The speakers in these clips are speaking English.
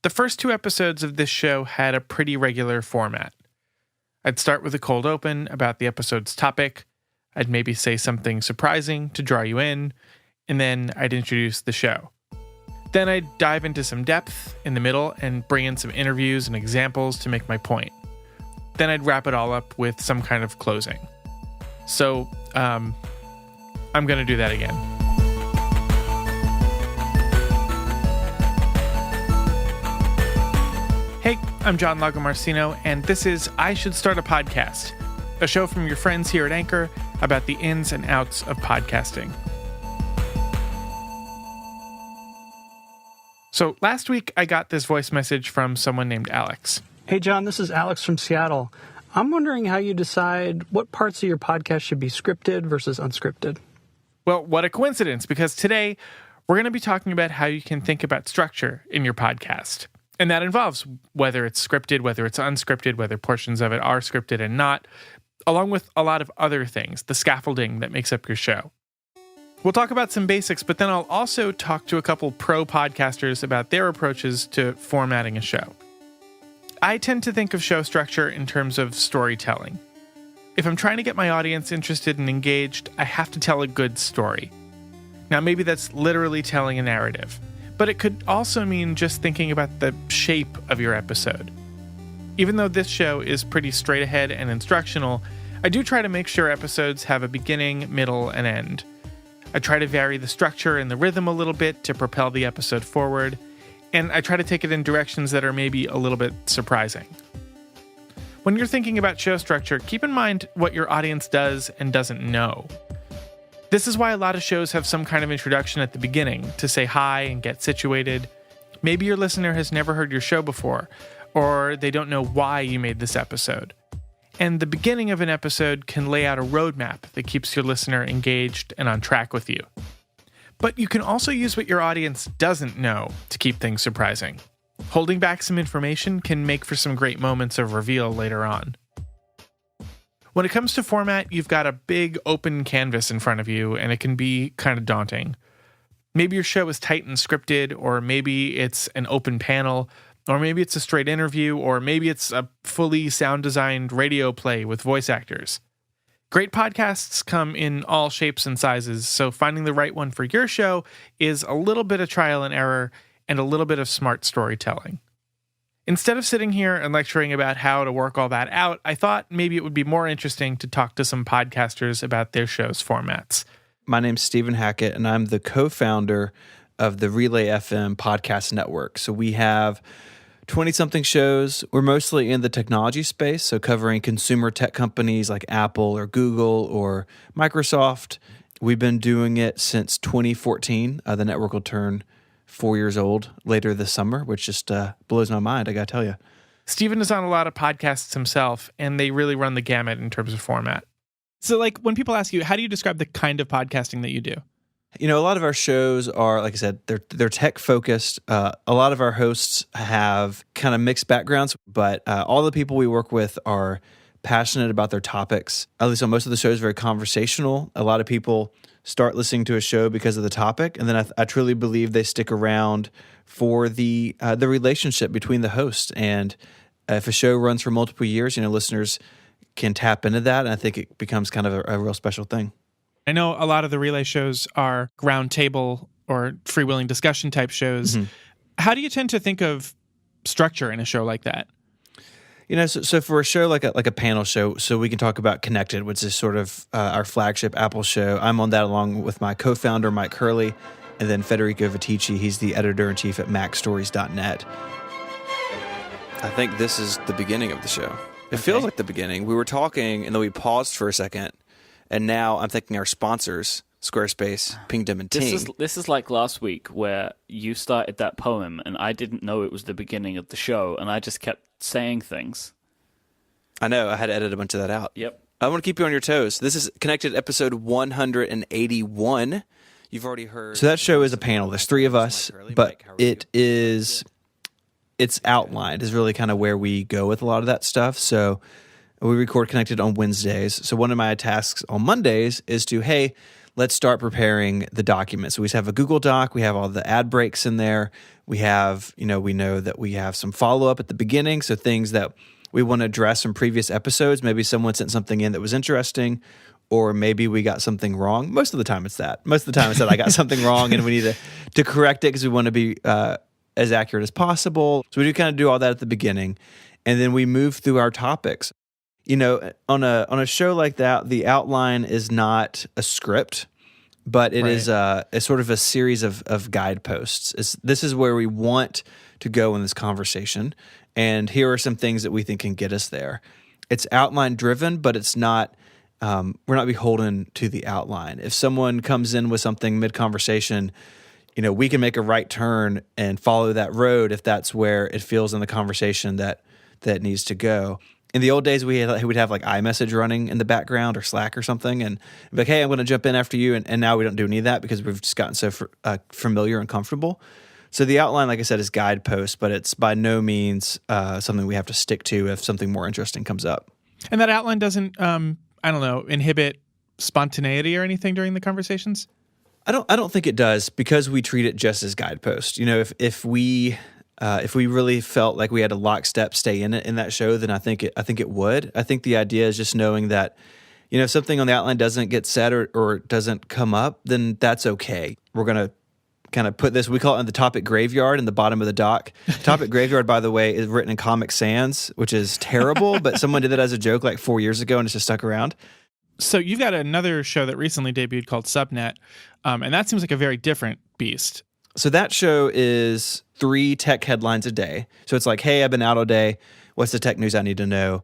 The first 2 episodes of this show had a pretty regular format. I'd start with a cold open about the episode's topic. I'd maybe say something surprising to draw you in, and then I'd introduce the show. Then I'd dive into some depth in the middle and bring in some interviews and examples to make my point. Then I'd wrap it all up with some kind of closing. So, I'm going to do that again. Hey, I'm John Lagomarsino, and this is I Should Start a Podcast, a show from your friends here at Anchor about the ins and outs of podcasting. So last week, I got this voice message from someone named Alex. Hey, John, this is Alex from Seattle. I'm wondering how you decide what parts of your podcast should be scripted versus unscripted. Well, what a coincidence, because today we're going to be talking about how you can think about structure in your podcast. And that involves whether it's scripted, whether it's unscripted, whether portions of it are scripted and not, along with a lot of other things, the scaffolding that makes up your show. We'll talk about some basics, but then I'll also talk to a couple pro podcasters about their approaches to formatting a show. I tend to think of show structure in terms of storytelling. If I'm trying to get my audience interested and engaged, I have to tell a good story. Now, maybe that's literally telling a narrative, but it could also mean just thinking about the shape of your episode. Even though this show is pretty straight ahead and instructional, I do try to make sure episodes have a beginning, middle, and end. I try to vary the structure and the rhythm a little bit to propel the episode forward, and I try to take it in directions that are maybe a little bit surprising. When you're thinking about show structure, keep in mind what your audience does and doesn't know. This is why a lot of shows have some kind of introduction at the beginning to say hi and get situated. Maybe your listener has never heard your show before, or they don't know why you made this episode. And the beginning of an episode can lay out a roadmap that keeps your listener engaged and on track with you. But you can also use what your audience doesn't know to keep things surprising. Holding back some information can make for some great moments of reveal later on. When it comes to format, you've got a big open canvas in front of you, and it can be kind of daunting. Maybe your show is tight and scripted, or maybe it's an open panel, or maybe it's a straight interview, or maybe it's a fully sound-designed radio play with voice actors. Great podcasts come in all shapes and sizes, so finding the right one for your show is a little bit of trial and error and a little bit of smart storytelling. Instead of sitting here and lecturing about how to work all that out, I thought maybe it would be more interesting to talk to some podcasters about their show's formats. My name's Stephen Hackett, and I'm the co-founder of the Relay FM podcast network. So we have 20-something shows. We're mostly in the technology space, so covering consumer tech companies like Apple or Google or Microsoft. We've been doing it since 2014. The network will turn 4 years old later this summer, which just blows my mind, I gotta tell you. Stephen is on a lot of podcasts himself, and they really run the gamut in terms of format. So, when people ask you, how do you describe the kind of podcasting that you do? You know, a lot of our shows are, like I said, they're tech-focused. A lot of our hosts have kind of mixed backgrounds, but all the people we work with are passionate about their topics. At least on most of the shows, very conversational. A lot of people start listening to a show because of the topic, and then I truly believe they stick around for the relationship between the host. And if a show runs for multiple years, listeners can tap into that, and I think it becomes kind of a real special thing. I know a lot of the Relay shows are round table or freewheeling discussion type shows. Mm-hmm. How do you tend to think of structure in a show like that? So for a show like a panel show, so we can talk about Connected, which is sort of our flagship Apple show. I'm on that along with my co-founder, Mike Hurley, and then Federico Viticci. He's the editor-in-chief at macstories.net. I think this is the beginning of the show. It feels like the beginning. We were talking, and then we paused for a second, and now I'm thinking our sponsors, Squarespace, Pingdom, and Ting. This is like last week where you started that poem, and I didn't know it was the beginning of the show, and I just kept saying things. I know. I had to edit a bunch of that out. Yep. I want to keep you on your toes. This is Connected episode 181. You've already heard. So that show is a panel. There's 3 of us, but it's outlined is really kind of where we go with a lot of that stuff. So we record Connected on Wednesdays. So one of my tasks on Mondays is to, hey, let's start preparing the document. So we just have a Google Doc. We have all the ad breaks in there. We have, we know that we have some follow-up at the beginning. So things that we want to address from previous episodes. Maybe someone sent something in that was interesting, or maybe we got something wrong. Most of the time it's that. Most of the time it's that I got something wrong and we need to correct it because we want to be as accurate as possible. So we do kind of do all that at the beginning. And then we move through our topics. On a show like that, the outline is not a script, but it is a sort of a series of guideposts. This is where we want to go in this conversation, and here are some things that we think can get us there. It's outline driven, but it's not. We're not beholden to the outline. If someone comes in with something mid-conversation, we can make a right turn and follow that road if that's where it feels in the conversation that needs to go. In the old days, we'd have like iMessage running in the background or Slack or something, and be like, hey, I'm going to jump in after you. And now we don't do any of that because we've just gotten so familiar and comfortable. So the outline, like I said, is guideposts, but it's by no means something we have to stick to if something more interesting comes up. And that outline doesn't, inhibit spontaneity or anything during the conversations? I don't think it does, because we treat it just as guideposts. If we really felt like we had a lockstep stay in it in that show, then I think it would. I think the idea is just knowing that, if something on the outline doesn't get said or doesn't come up, then that's okay. We're going to kind of put this, we call it the topic graveyard in the bottom of the doc. Topic graveyard, by the way, is written in Comic Sans, which is terrible, but someone did that as a joke like 4 years ago and it's just stuck around. So you've got another show that recently debuted called Subnet, and that seems like a very different beast. So that show is 3 tech headlines a day. So it's like, hey, I've been out all day. What's the tech news I need to know?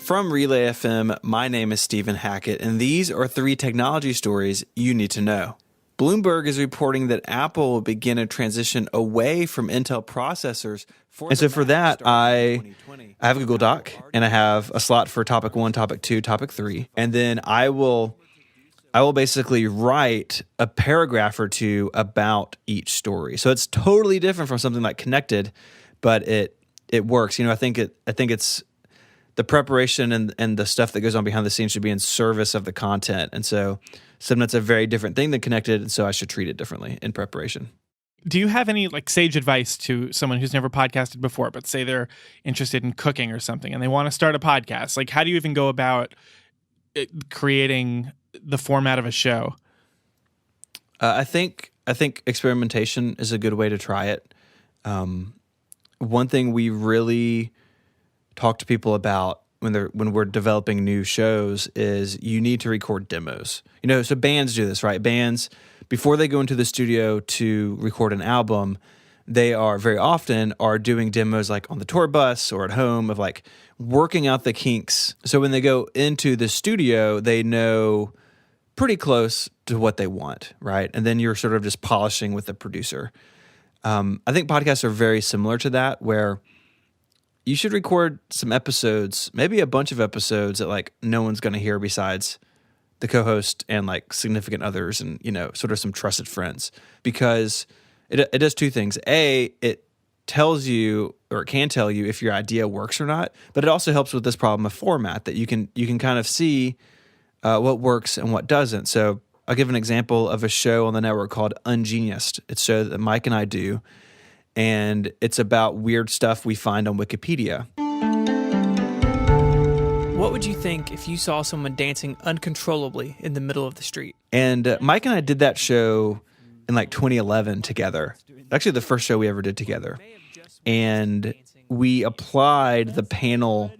From Relay FM, my name is Stephen Hackett, and these are 3 technology stories you need to know. Bloomberg is reporting that Apple will begin a transition away from Intel processors. And so for that, I have a Google Doc, and I have a slot for topic 1, topic 2, topic 3. And then I will basically write a paragraph or 2 about each story. So it's totally different from something like Connected, but it works. I think it's the preparation and the stuff that goes on behind the scenes should be in service of the content. And so Subnet's a very different thing than Connected, and so I should treat it differently in preparation. Do you have any sage advice to someone who's never podcasted before, but say they're interested in cooking or something and they want to start a podcast? How do you even go about creating the format of a show? I think experimentation is a good way to try it. One thing we really talk to people about when we're developing new shows is you need to record demos. So bands do this, right? Bands, before they go into the studio to record an album, they are very often doing demos on the tour bus or at home of working out the kinks. So when they go into the studio, they know pretty close to what they want, right? And then you're sort of just polishing with the producer. I think podcasts are very similar to that, where you should record some episodes, maybe a bunch of episodes that no one's going to hear besides the co-host and significant others and, sort of some trusted friends, because it does 2 things. A, it tells you, or it can tell you, if your idea works or not, but it also helps with this problem of format, that you can kind of see what works and what doesn't. So I'll give an example of a show on the network called Ungeniused. It's a show that Mike and I do, and it's about weird stuff we find on Wikipedia. What would you think if you saw someone dancing uncontrollably in the middle of the street? And Mike and I did that show in 2011 together. Actually, the first show we ever did together. And we applied the panel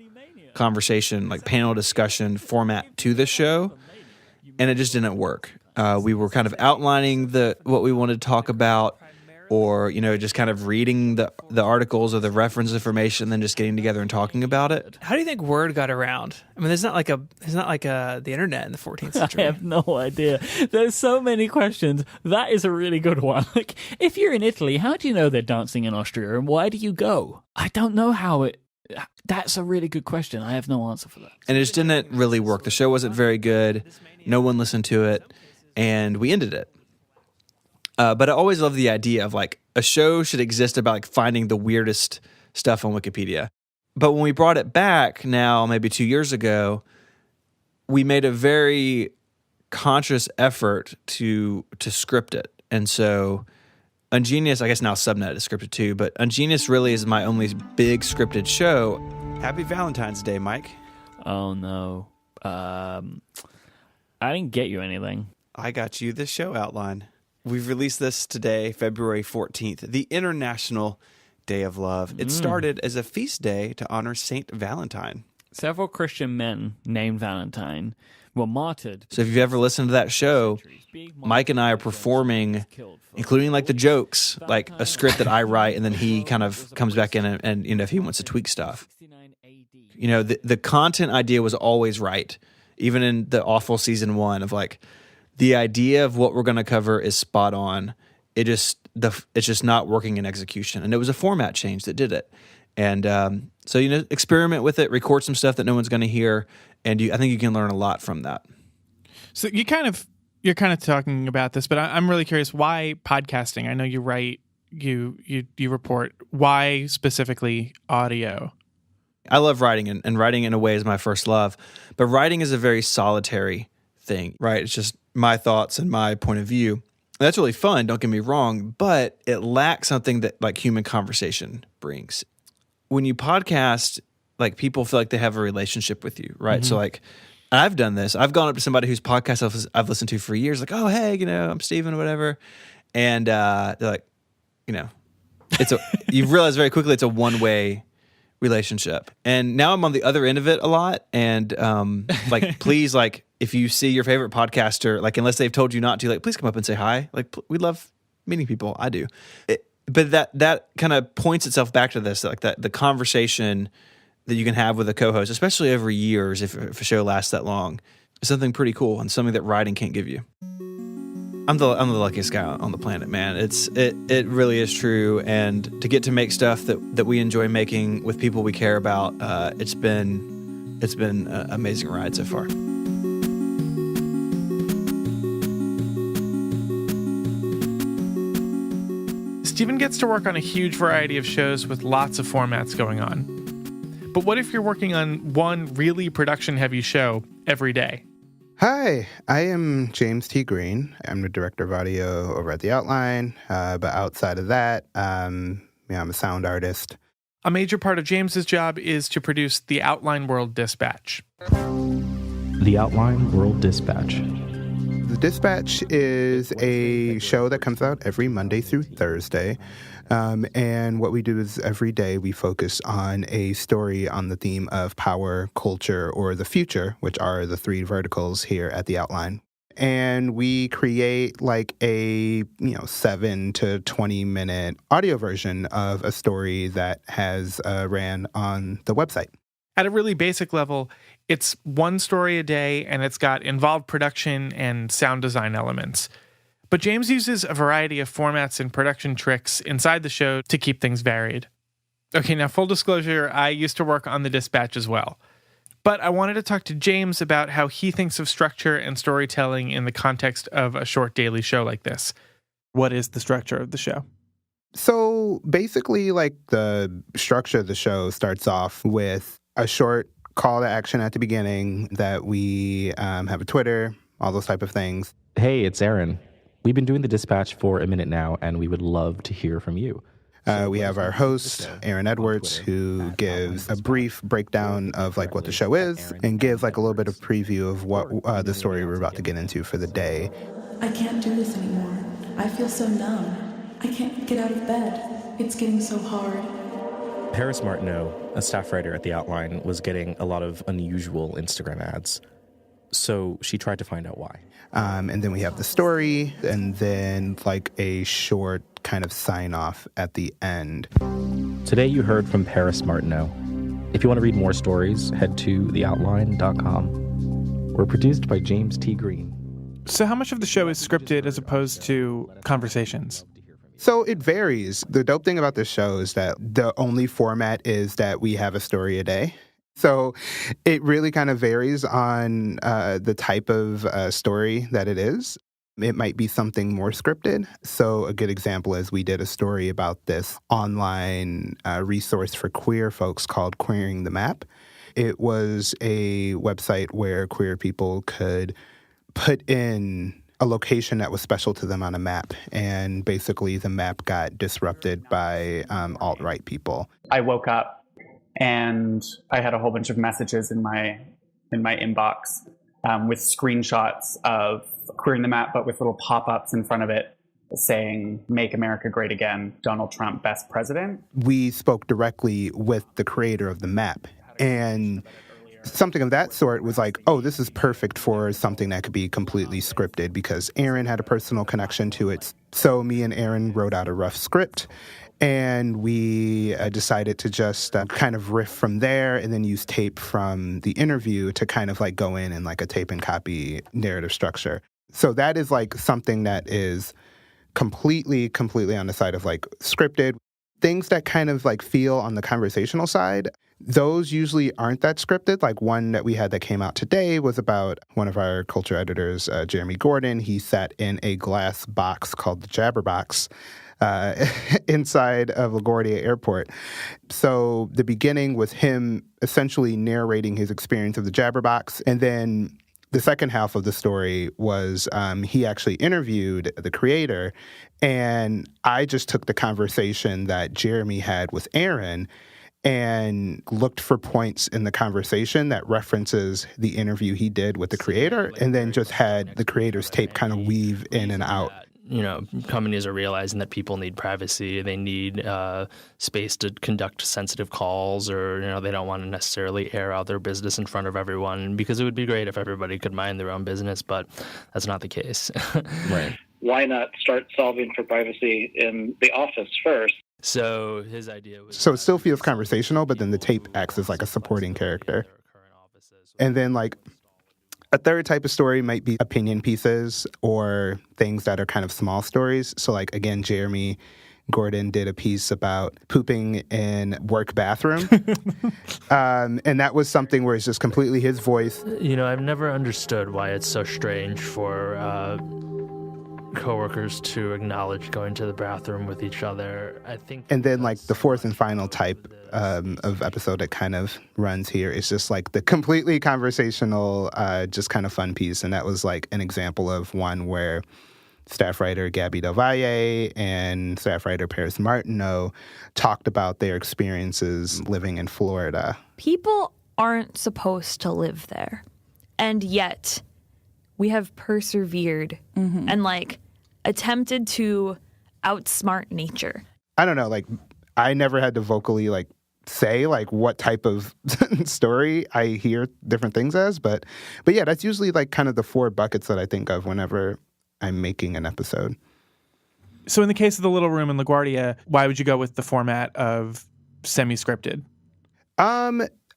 conversation, panel discussion format to the show, and it just didn't work. We were kind of outlining what we wanted to talk about, or just kind of reading the articles or the reference information, and then just getting together and talking about it. How do you think word got around? I mean, there's not like the internet in the 14th century. I have no idea. There's so many questions. That is a really good one. If you're in Italy, how do you know they're dancing in Austria, and why do you go? I don't know how it. That's a really good question. I have no answer for that. And it just didn't really work. The show wasn't very good. No one listened to it, and we ended it. But I always love the idea of a show should exist about finding the weirdest stuff on Wikipedia. But when we brought it back now, maybe 2 years ago, we made a very conscious effort to script it. And so Ungenius, I guess now Subnet is scripted too, but Ungenius really is my only big scripted show. Happy Valentine's Day, Mike. Oh, no. I didn't get you anything. I got you the show outline. We've released this today, February 14th, the International Day of Love. It started as a feast day to honor Saint Valentine. Several Christian men named Valentine were martyred. So if you've ever listened to that show, Mike and I are performing, including like the jokes, like a script that I write, and then he kind of comes back in and you know, if he wants to tweak stuff. You know, the content idea was always right, even in the awful season 1 of like, the idea of what we're going to cover is spot on. It's just not working in execution, and it was a format change that did it. And so, you know, experiment with it, record some stuff that no one's going to hear, and I think you can learn a lot from that. So you're kind of talking about this, but I'm really curious, why podcasting? I know you write, you report. Why specifically audio? I love writing, and writing in a way is my first love. But writing is a very solitary thing, right? It's just my thoughts and my point of view. That's really fun, don't get me wrong, but it lacks something that like human conversation brings. When you podcast, like people feel like they have a relationship with you, right? Mm-hmm. So like I've done this. I've gone up to somebody whose podcast I've listened to for years, like, oh, hey, you know, I'm Steven or whatever. And they're like, you know, you realize very quickly it's a one-way relationship. And now I'm on the other end of it a lot. And like, please, like, if you see your favorite podcaster, like, unless they've told you not to, like, please come up and say hi. Like, we love meeting people. I do. But that kind of points itself back to this, like that the conversation that you can have with a co-host, especially over years, if a show lasts that long, is something pretty cool and something that writing can't give you. I'm the luckiest guy on the planet, man. It really is true, and to get to make stuff that we enjoy making with people we care about, it's been an amazing ride so far. Steven gets to work on a huge variety of shows with lots of formats going on. But what if you're working on one really production-heavy show every day? Hi, I am James T Greene. I'm the director of audio over at The Outline. But outside of that, I'm a sound artist. A major part of James's job is to produce the Outline World Dispatch. The Outline World Dispatch. The Dispatch is a show that comes out every Monday through Thursday. And what we do is every day we focus on a story on the theme of power, culture, or the future, which are the 3 verticals here at The Outline. And we create like a 7 to 20 minute audio version of a story that has ran on the website. At a really basic level, it's one story a day, and it's got involved production and sound design elements. But James uses a variety of formats and production tricks inside the show to keep things varied. Okay, now full disclosure, I used to work on the Dispatch as well. But I wanted to talk to James about how he thinks of structure and storytelling in the context of a short daily show like this. What is the structure of the show? So basically, like, the structure of the show starts off with a short call to action at the beginning that we have a Twitter, all those type of things. Hey, it's Aaron. We've been doing the Dispatch for a minute now, and we would love to hear from you. We have our host, Aaron Edwards, who gives a brief breakdown of like what the show is and gives like a little bit of preview of what the story we're about to get into for the day. I can't do this anymore. I feel so numb. I can't get out of bed. It's getting so hard. Paris Martineau, a staff writer at The Outline, was getting a lot of unusual Instagram ads. So she tried to find out why. And then we have the story, and then like a short kind of sign off at the end. Today you heard from Paris Martineau. If you want to read more stories, head to theoutline.com. We're produced by James T Greene. So how much of the show is scripted as opposed to conversations? So it varies. The dope thing about this show is that the only format is that we have a story a day. So it really kind of varies on the type of story that it is. It might be something more scripted. So a good example is we did a story about this online resource for queer folks called Queering the Map. It was a website where queer people could put in a location that was special to them on a map, and basically the map got disrupted by alt-right people. I woke up and I had a whole bunch of messages in my inbox with screenshots of queering the map, but with little pop-ups in front of it saying, "Make America Great Again, Donald Trump, best president." We spoke directly with the creator of the map, and something of that sort was like, oh, this is perfect for something that could be completely scripted, because Aaron had a personal connection to it. So me and Aaron wrote out a rough script, and we decided to just kind of riff from there and then use tape from the interview to kind of like go in like a tape and copy narrative structure. So that is like something that is completely on the side of like scripted. Things that kind of like feel on the conversational side, those usually aren't that scripted. Like one that we had that came out today was about one of our culture editors, Jeremy Gordon. He sat in a glass box called the Jabberbox inside of LaGuardia Airport. So the beginning was him essentially narrating his experience of the Jabberbox, and then the second half of the story was he actually interviewed the creator, and I just took the conversation that Jeremy had with Aaron and looked for points in the conversation that references the interview he did with the creator, and then just had the creator's tape kind of weave in and out. You know, companies are realizing that people need privacy. They need space to conduct sensitive calls, or, you know, they don't want to necessarily air out their business in front of everyone, because it would be great if everybody could mind their own business, but that's not the case. Right. Why not start solving for privacy in the office first? So his idea was... So it still feels conversational, but then the tape acts as like a supporting character. And then like a third type of story might be opinion pieces or things that are kind of small stories. So like, again, Jeremy Gordon did a piece about pooping in work bathroom. And that was something where it's just completely his voice. You know, I've never understood why it's so strange for coworkers to acknowledge going to the bathroom with each other. I think... And then like the fourth and final type of episode that kind of runs here is just like the completely conversational, just kind of fun piece. And that was like an example of one where staff writer Gabby Del Valle and staff writer Paris Martineau talked about their experiences living in Florida. People aren't supposed to live there. And yet we have persevered and like attempted to outsmart nature. I don't know, like I never had to vocally like say like what type of story I hear different things as, but yeah, that's usually like kind of the four buckets that I think of whenever I'm making an episode. So in the case of The Little Room in LaGuardia, why would you go with the format of semi-scripted?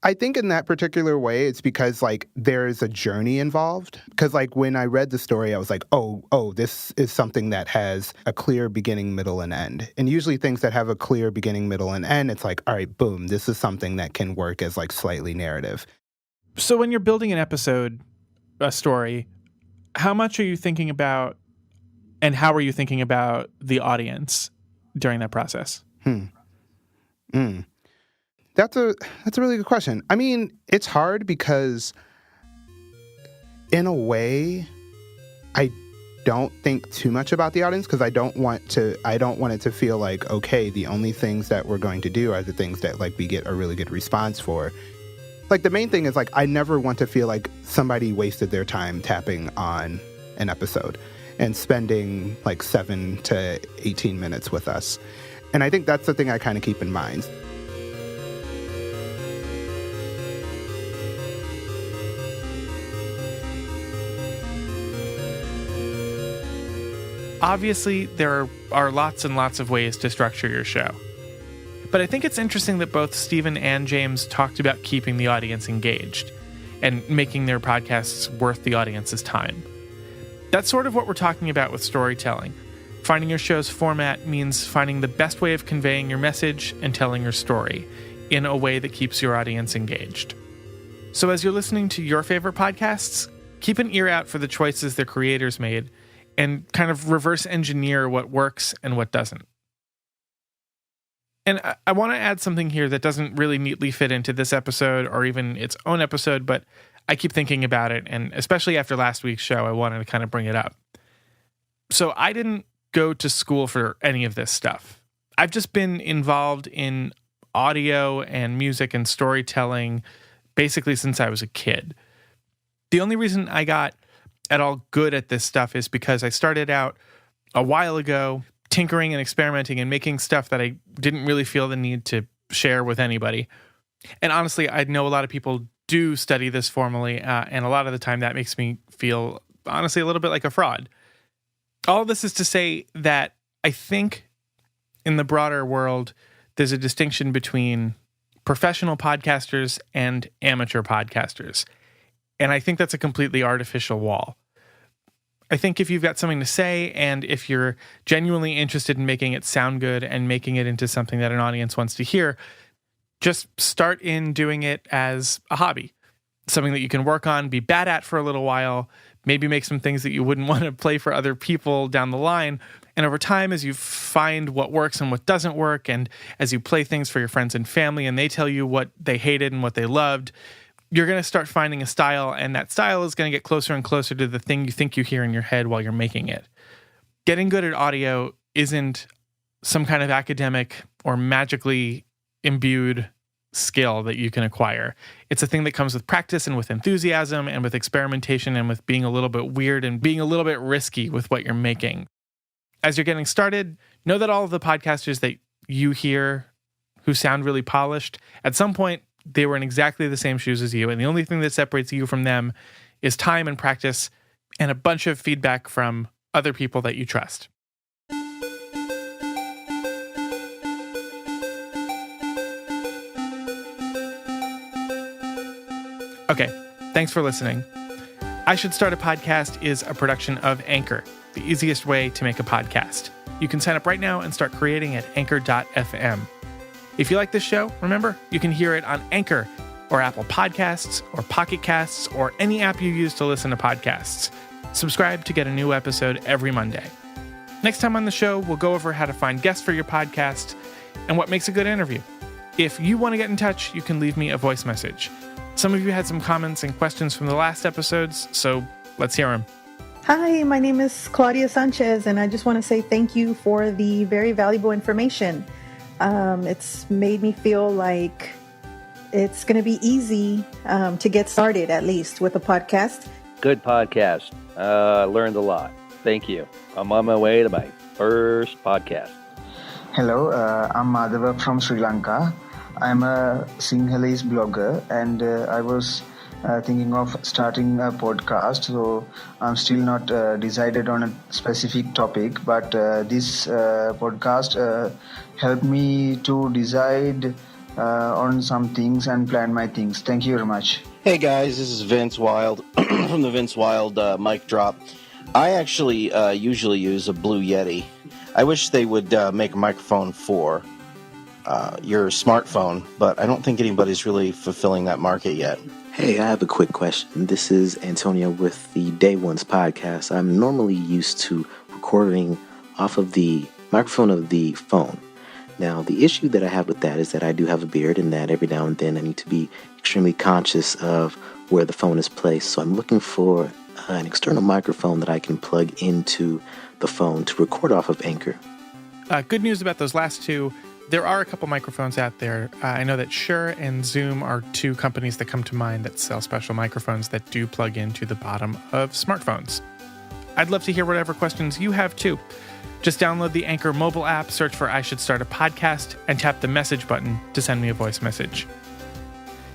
I think in that particular way, it's because like there's a journey involved. Because like when I read the story, I was like, oh, this is something that has a clear beginning, middle, and end. And usually things that have a clear beginning, middle, and end, it's like, all right, boom, this is something that can work as like slightly narrative. So when you're building an episode, a story, how much are you thinking about, and how are you thinking about the audience during that process? That's a really good question. I mean, it's hard because in a way, I don't think too much about the audience, because I don't want it to feel like, okay, the only things that we're going to do are the things that like we get a really good response for. Like the main thing is like I never want to feel like somebody wasted their time tapping on an episode and spending like 7 to 18 minutes with us. And I think that's the thing I kind of keep in mind. Obviously, there are lots and lots of ways to structure your show. But I think it's interesting that both Stephen and James talked about keeping the audience engaged and making their podcasts worth the audience's time. That's sort of what we're talking about with storytelling. Finding your show's format means finding the best way of conveying your message and telling your story in a way that keeps your audience engaged. So as you're listening to your favorite podcasts, keep an ear out for the choices their creators made and kind of reverse engineer what works and what doesn't. And I want to add something here that doesn't really neatly fit into this episode or even its own episode, but I keep thinking about it, and especially after last week's show, I wanted to kind of bring it up. So I didn't go to school for any of this stuff. I've just been involved in audio and music and storytelling basically since I was a kid. The only reason I got at all good at this stuff is because I started out a while ago tinkering and experimenting and making stuff that I didn't really feel the need to share with anybody. And honestly, I know a lot of people do study this formally, and a lot of the time that makes me feel, honestly, a little bit like a fraud. All this is to say that I think in the broader world, there's a distinction between professional podcasters and amateur podcasters. And I think that's a completely artificial wall. I think if you've got something to say and if you're genuinely interested in making it sound good and making it into something that an audience wants to hear, just start in doing it as a hobby, something that you can work on, be bad at for a little while, maybe make some things that you wouldn't want to play for other people down the line. And over time, as you find what works and what doesn't work, and as you play things for your friends and family and they tell you what they hated and what they loved, you're going to start finding a style, and that style is going to get closer and closer to the thing you think you hear in your head while you're making it. Getting good at audio isn't some kind of academic or magically imbued skill that you can acquire. It's a thing that comes with practice and with enthusiasm and with experimentation and with being a little bit weird and being a little bit risky with what you're making. As you're getting started, know that all of the podcasters that you hear who sound really polished, at some point, they were in exactly the same shoes as you, and the only thing that separates you from them is time and practice and a bunch of feedback from other people that you trust. Okay, thanks for listening. I Should Start a Podcast is a production of Anchor, the easiest way to make a podcast. You can sign up right now and start creating at anchor.fm. If you like this show, remember, you can hear it on Anchor or Apple Podcasts or Pocket Casts or any app you use to listen to podcasts. Subscribe to get a new episode every Monday. Next time on the show, we'll go over how to find guests for your podcast and what makes a good interview. If you want to get in touch, you can leave me a voice message. Some of you had some comments and questions from the last episodes, so let's hear them. Hi, my name is Claudia Sanchez, and I just want to say thank you for the very valuable information. It's made me feel like it's going to be easy to get started, at least, with a podcast. Good podcast. Learned a lot. Thank you. I'm on my way to my first podcast. Hello, I'm Madhava from Sri Lanka. I'm a Sinhalese blogger, and I was thinking of starting a podcast, so I'm still not decided on a specific topic, but this podcast helped me to decide on some things and plan my things. Thank you very much. Hey guys, this is Vince Wild from the Vince Wild Mic Drop. I actually usually use a Blue Yeti. I wish they would make a microphone for your smartphone, but I don't think anybody's really fulfilling that market yet. Hey, I have a quick question. This is Antonio with the Day Ones podcast. I'm normally used to recording off of the microphone of the phone. Now, the issue that I have with that is that I do have a beard, and that every now and then I need to be extremely conscious of where the phone is placed. So I'm looking for an external microphone that I can plug into the phone to record off of Anchor. Good news about those last two. There are a couple microphones out there. I know that Shure and Zoom are two companies that come to mind that sell special microphones that do plug into the bottom of smartphones. I'd love to hear whatever questions you have too. Just download the Anchor mobile app, search for I Should Start a Podcast, and tap the message button to send me a voice message.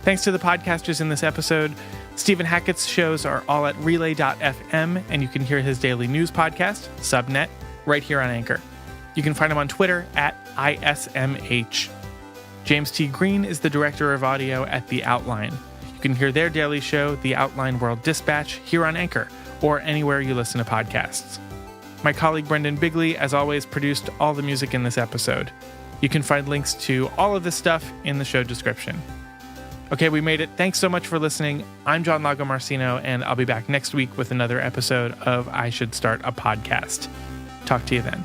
Thanks to the podcasters in this episode. Stephen Hackett's shows are all at relay.fm, and you can hear his daily news podcast, Subnet, right here on Anchor. You can find him on Twitter at ISMH. James T Greene is the director of audio at The Outline. You can hear their daily show, The Outline World Dispatch, here on Anchor, or anywhere you listen to podcasts. My colleague Brendan Bigley, as always, produced all the music in this episode. You can find links to all of this stuff in the show description. Okay, we made it. Thanks so much for listening. I'm John Lagomarsino, and I'll be back next week with another episode of I Should Start a Podcast. Talk to you then.